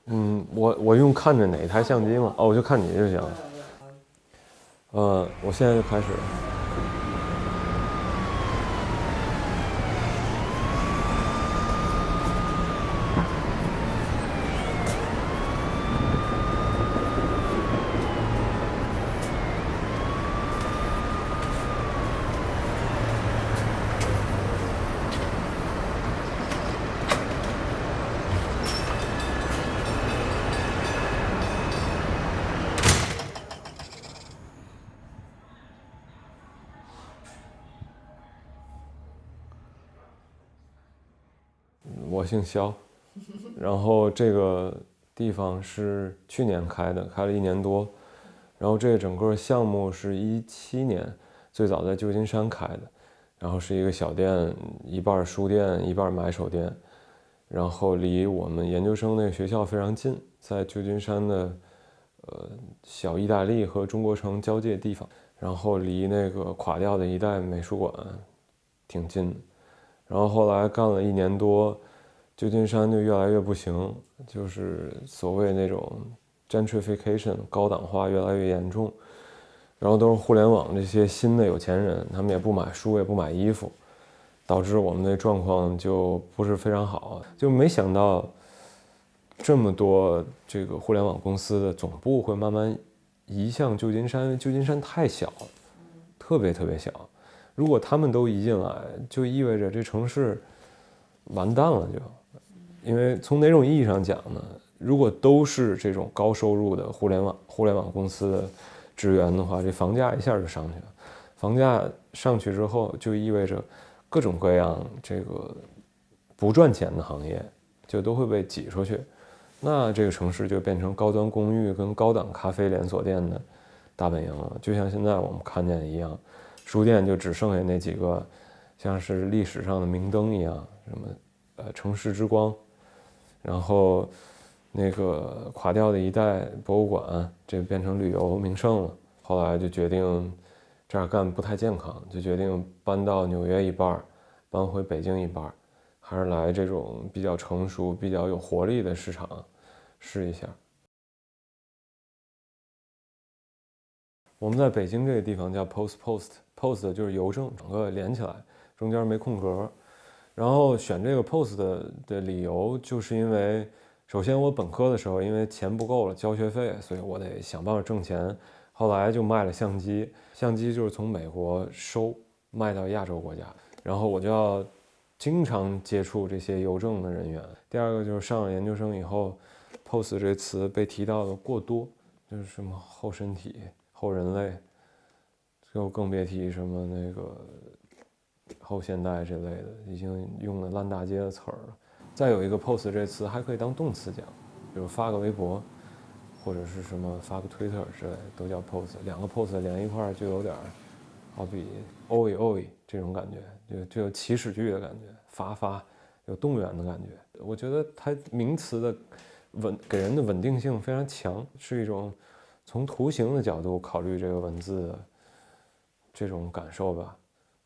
我用看着哪台相机吗？哦，我就看你就行。我现在就开始。我姓肖，然后这个地方是去年开的，开了1年多。然后这个整个项目是17年，最早在旧金山开的，然后是一个小店，一半书店，一半买手店，然后离我们研究生那个学校非常近，在旧金山的小意大利和中国城交界地方，然后离那个垮掉的一代美术馆挺近的。然后后来干了1年多，旧金山就越来越不行，就是所谓那种 gentrification 高档化越来越严重，然后都是互联网这些新的有钱人，他们也不买书也不买衣服，导致我们的状况就不是非常好。就没想到这么多这个互联网公司的总部会慢慢移向旧金山，因为旧金山太小了，特别特别小。如果他们都移进来，就意味着这城市完蛋了就。因为从哪种意义上讲呢？如果都是这种高收入的互联网公司的职员的话，这房价一下就上去了。房价上去之后，就意味着各种各样这个不赚钱的行业就都会被挤出去。那这个城市就变成高端公寓跟高档咖啡连锁店的大本营了。就像现在我们看见的一样，书店就只剩下那几个像是历史上的明灯一样，什么城市之光，然后那个垮掉的一代博物馆，这变成旅游名胜了。后来就决定这样干不太健康，就决定搬到纽约一半，搬回北京一半，还是来这种比较成熟、比较有活力的市场试一下。我们在北京这个地方叫 post 就是邮政，整个连起来，中间没空格。然后选这个 post 的理由，就是因为首先我本科的时候因为钱不够了交学费，所以我得想办法挣钱。后来就卖了相机，相机就是从美国卖到亚洲国家，然后我就要经常接触这些邮政的人员。第二个就是上了研究生以后 post 这词被提到的过多，就是什么后身体、后人类，就更别提什么那个后现代这类的，已经用了烂大街的词儿了。再有一个 post 这词还可以当动词讲，比如发个微博，或者是什么发个 Twitter 之类的，都叫 post。两个 post 连一块就有点好比 oi 这种感觉，就有祈使句的感觉，发有动员的感觉。我觉得它名词的给人的稳定性非常强，是一种从图形的角度考虑这个文字的这种感受吧。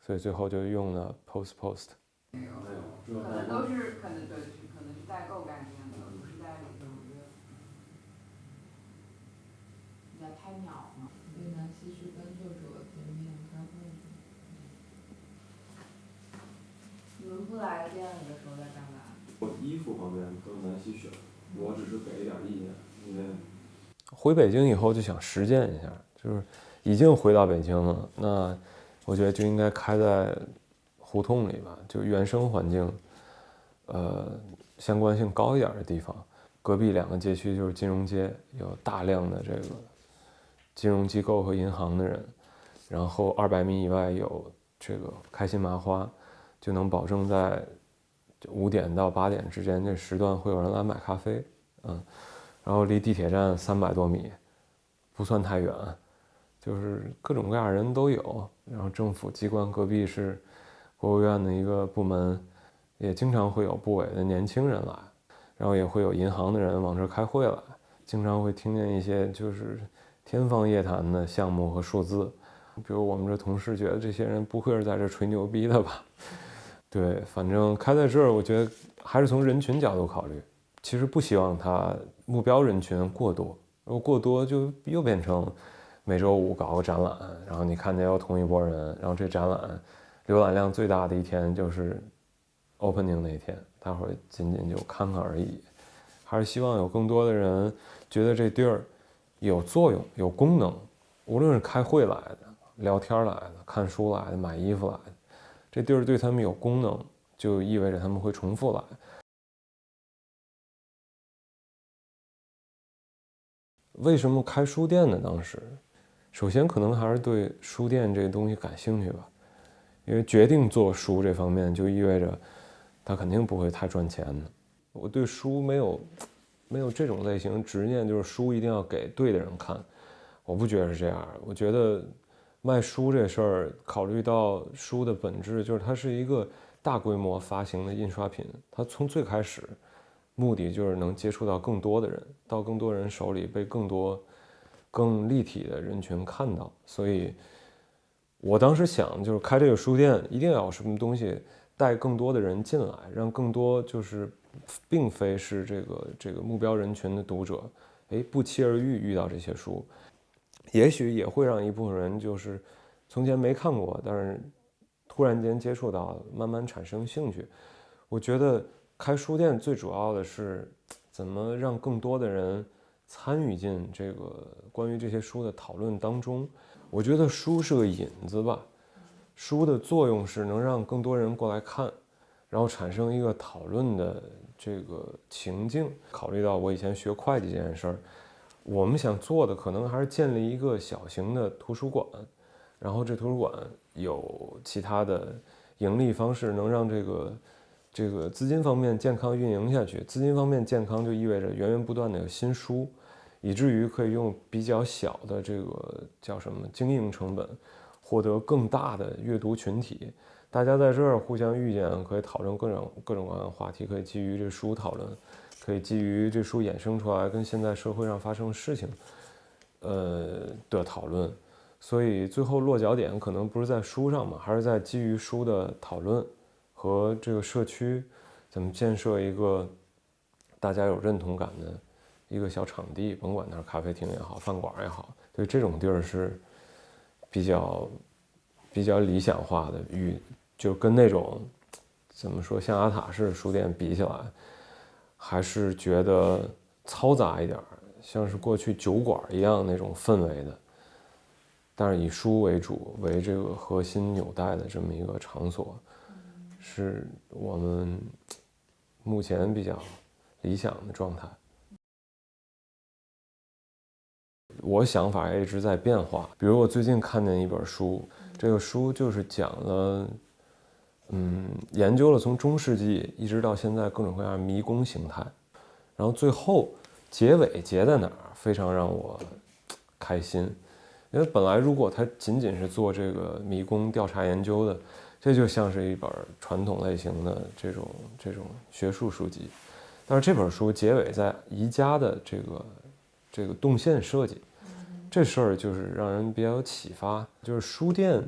所以最后就用了 post。可能都是可能是代购概念的，不是代理的。你在拍鸟吗？对，南希是跟作者见面开会。你们不来店里的时候在干嘛？我衣服方面都是南希选，我只是给一点意见。因为回北京以后就想实践一下，就是已经回到北京了，那我觉得就应该开在胡同里吧，就原生环境相关性高一点的地方。隔壁2个街区就是金融街，有大量的这个金融机构和银行的人，然后200米以外有这个开心麻花，就能保证在5点到8点之间这时段会有人来买咖啡。然后离地铁站300多米，不算太远，就是各种各样的人都有。然后政府机关隔壁是国务院的一个部门，也经常会有部委的年轻人来，然后也会有银行的人往这开会来，经常会听见一些就是天方夜谭的项目和数字。比如我们这同事觉得这些人不会是在这吹牛逼的吧？对，反正开在这儿，我觉得还是从人群角度考虑。其实不希望它目标人群过多，如果过多就又变成每周五搞个展览，然后你看见有同一波人，然后这展览浏览量最大的一天就是 opening 那一天，大伙仅仅就看看而已。还是希望有更多的人觉得这地儿有作用、有功能，无论是开会来的、聊天来的、看书来的、买衣服来的，这地儿对他们有功能，就意味着他们会重复来。为什么开书店呢？当时，首先可能还是对书店这个东西感兴趣吧，因为决定做书这方面就意味着它肯定不会太赚钱的。我对书没有这种类型执念，就是书一定要给对的人看，我不觉得是这样。我觉得卖书这事儿，考虑到书的本质，就是它是一个大规模发行的印刷品，它从最开始目的就是能接触到更多的人，到更多人手里，被更多更立体的人群看到。所以我当时想，就是开这个书店一定要有什么东西带更多的人进来，让更多就是并非是这个目标人群的读者，不期而遇到这些书，也许也会让一部分人就是从前没看过，但是突然间接触到，慢慢产生兴趣。我觉得开书店最主要的是怎么让更多的人参与进这个关于这些书的讨论当中。我觉得书是个引子吧，书的作用是能让更多人过来看，然后产生一个讨论的这个情境。考虑到我以前学会计这件事儿，我们想做的可能还是建立一个小型的图书馆，然后这图书馆有其他的盈利方式，能让这个资金方面健康运营下去。资金方面健康就意味着源源不断的有新书，以至于可以用比较小的这个叫什么经营成本，获得更大的阅读群体。大家在这儿互相遇见，可以讨论各种各样的话题，可以基于这书讨论，可以基于这书衍生出来跟现在社会上发生的事情，的讨论。所以最后落脚点可能不是在书上嘛，还是在基于书的讨论和这个社区怎么建设一个大家有认同感的一个小场地，甭管它是咖啡厅也好，饭馆也好，对这种地儿是比较理想化的，就跟那种怎么说象牙塔式书店比起来，还是觉得嘈杂一点，像是过去酒馆一样那种氛围的，但是以书为主，为这个核心纽带的这么一个场所，是我们目前比较理想的状态。我想法也一直在变化，比如我最近看见一本书，这个书就是讲了，研究了从中世纪一直到现在各种各样的迷宫形态，然后最后结尾结在哪儿，非常让我开心。因为本来如果它仅仅是做这个迷宫调查研究的，这就像是一本传统类型的这种学术书籍，但是这本书结尾在宜家的这个动线设计，这事儿就是让人比较有启发。就是书店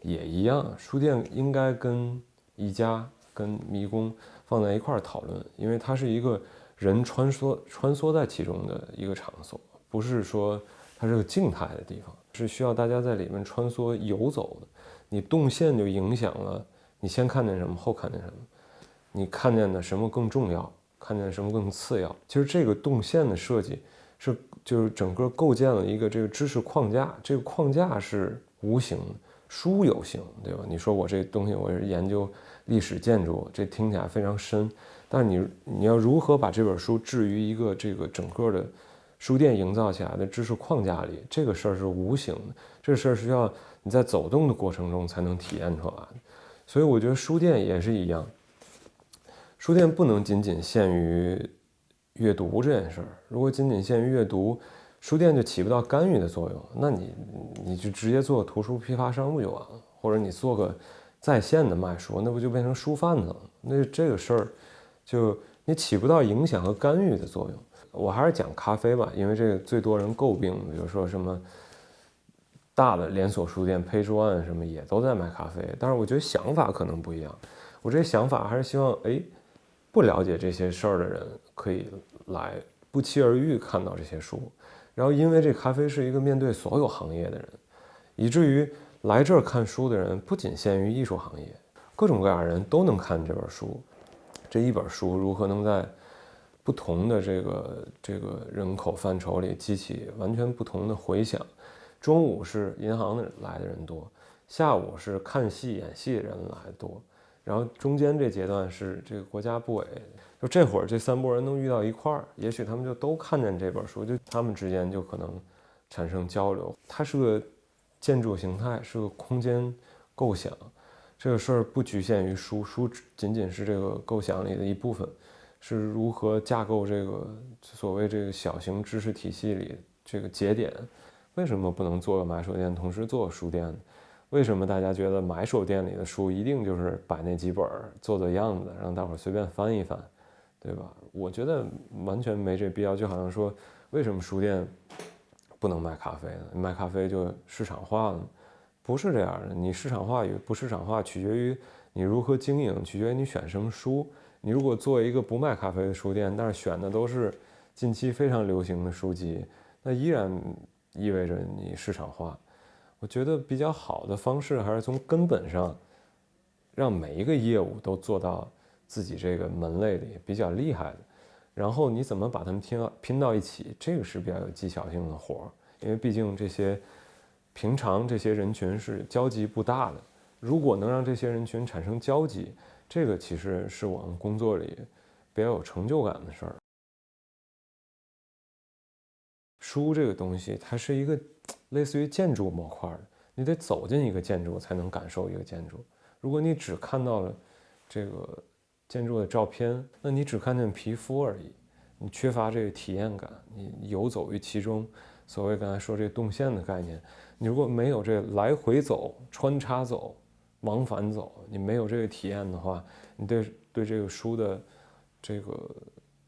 也一样，书店应该跟宜家跟迷宫放在一块儿讨论，因为它是一个人穿梭在其中的一个场所，不是说它是个静态的地方，是需要大家在里面穿梭游走的。你动线就影响了你先看见什么，后看见什么，你看见的什么更重要，看见什么更次要。其实这个动线的设计就是整个构建了一个这个知识框架，这个框架是无形的，书有形，对吧？你说我这东西我是研究历史建筑，这听起来非常深，但是你要如何把这本书置于一个这个整个的书店营造起来的知识框架里，这个事儿是无形的，这个事儿是要你在走动的过程中才能体验出来的。所以我觉得书店也是一样，书店不能仅仅限于阅读这件事儿，如果仅仅限于阅读，书店就起不到干预的作用。那你就直接做个图书批发商不就完了？或者你做个在线的卖书，那不就变成书贩子了？那这个事儿就你起不到影响和干预的作用。我还是讲咖啡吧，因为这个最多人诟病，比如说什么大的连锁书店Page One什么也都在卖咖啡，但是我觉得想法可能不一样。我这想法还是希望不了解这些事儿的人可以来不期而遇看到这些书。然后因为这咖啡是一个面对所有行业的人，以至于来这儿看书的人不仅限于艺术行业，各种各样的人都能看这本书。这一本书如何能在不同的这个人口范畴里激起完全不同的回响？中午是银行的来的人多，下午是看戏演戏的人来的多，然后中间这阶段是这个国家部委，就这会儿这3拨人能遇到一块儿，也许他们就都看见这本书，就他们之间就可能产生交流。它是个建筑形态，是个空间构想。这个事儿不局限于书，书仅仅是这个构想里的一部分，是如何架构这个所谓这个小型知识体系里这个节点。为什么不能做个买手店同时做个书店呢？为什么大家觉得买手店里的书一定就是摆那几本做样子，让大伙儿随便翻一翻，对吧？我觉得完全没这必要。就好像说，为什么书店不能卖咖啡呢？卖咖啡就市场化了吗？不是这样的，你市场化与不市场化取决于你如何经营，取决于你选什么书。你如果做一个不卖咖啡的书店，但是选的都是近期非常流行的书籍，那依然意味着你市场化。我觉得比较好的方式还是从根本上让每一个业务都做到自己这个门类里比较厉害的，然后你怎么把它们拼到一起，这个是比较有技巧性的活儿。因为毕竟这些平常这些人群是交集不大的，如果能让这些人群产生交集，这个其实是我们工作里比较有成就感的事儿。书这个东西，它是一个类似于建筑模块的，你得走进一个建筑才能感受一个建筑。如果你只看到了这个建筑的照片，那你只看见皮肤而已，你缺乏这个体验感，你游走于其中。所谓刚才说这动线的概念，你如果没有这来回走、穿插走、往返走，你没有这个体验的话，你对这个书的这个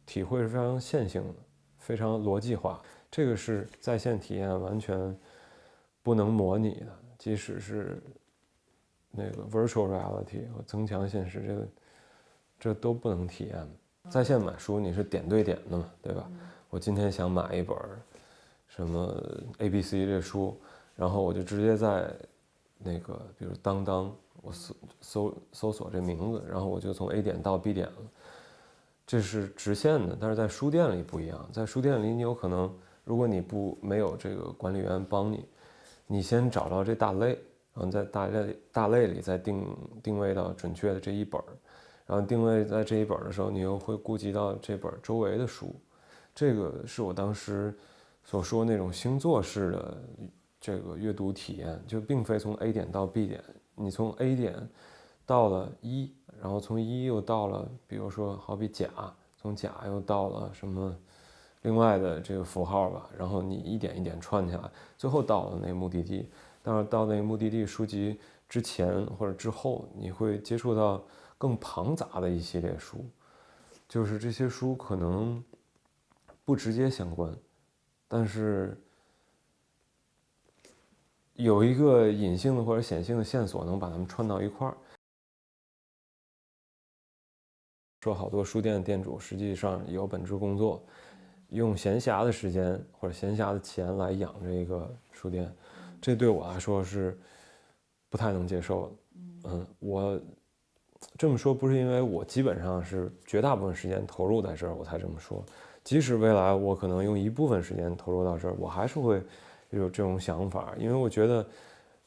体会是非常线性的，非常逻辑化。这个是在线体验完全不能模拟的，即使是那个 virtual reality 和增强现实，这都不能体验。在线买书你是点对点的嘛，对吧？我今天想买一本什么 ABC 这书，然后我就直接在那个比如当当，我搜索这名字，然后我就从 A 点到 B 点了，这是直线的。但是在书店里不一样，在书店里你有可能，如果你没有这个管理员帮你，你先找到这大类，然后在大类里再定位到准确的这一本，然后定位在这一本的时候，你又会顾及到这本周围的书。这个是我当时所说那种星座式的这个阅读体验，就并非从 A 点到 B 点，你从 A 点到了一，然后从一又到了，比如说好比甲，从甲又到了什么另外的这个符号吧，然后你一点一点串起来，最后到了那个目的地。但是到那个目的地书籍之前或者之后，你会接触到更庞杂的一系列书，就是这些书可能不直接相关，但是有一个隐性的或者显性的线索能把它们串到一块儿。说好多书店的店主实际上有本职工作，用闲暇的时间或者闲暇的钱来养着一个书店，这对我来说是不太能接受的。我这么说不是因为我基本上是绝大部分时间投入在这儿我才这么说，即使未来我可能用一部分时间投入到这儿，我还是会有这种想法，因为我觉得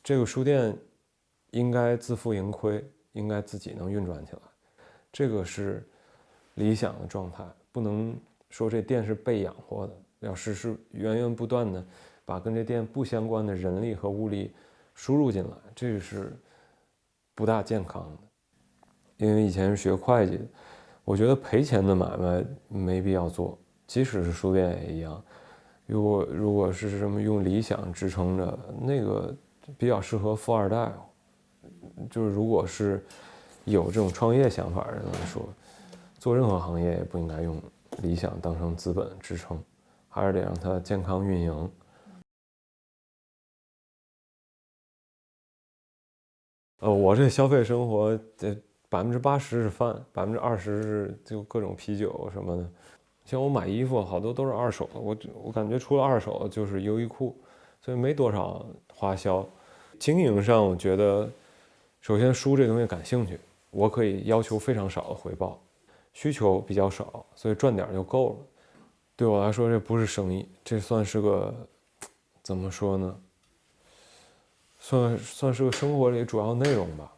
这个书店应该自负盈亏，应该自己能运转起来，这个是理想的状态。不能说这店是被养活的，要是源源不断的把跟这店不相关的人力和物力输入进来，这个是不大健康的。因为以前是学会计的，我觉得赔钱的买卖没必要做，即使是书店也一样。如果是什么用理想支撑着，那个比较适合富二代。就是如果是有这种创业想法的人来说，做任何行业也不应该用理想当成资本支撑，还是得让它健康运营。我这消费生活，80%是饭，20%是就各种啤酒什么的。像我买衣服好多都是二手的，我感觉除了二手的就是优衣库，所以没多少花销。经营上我觉得，首先书这东西感兴趣，我可以要求非常少的回报，需求比较少，所以赚点就够了。对我来说这不是生意，这算是个怎么说呢？算是个生活里主要内容吧。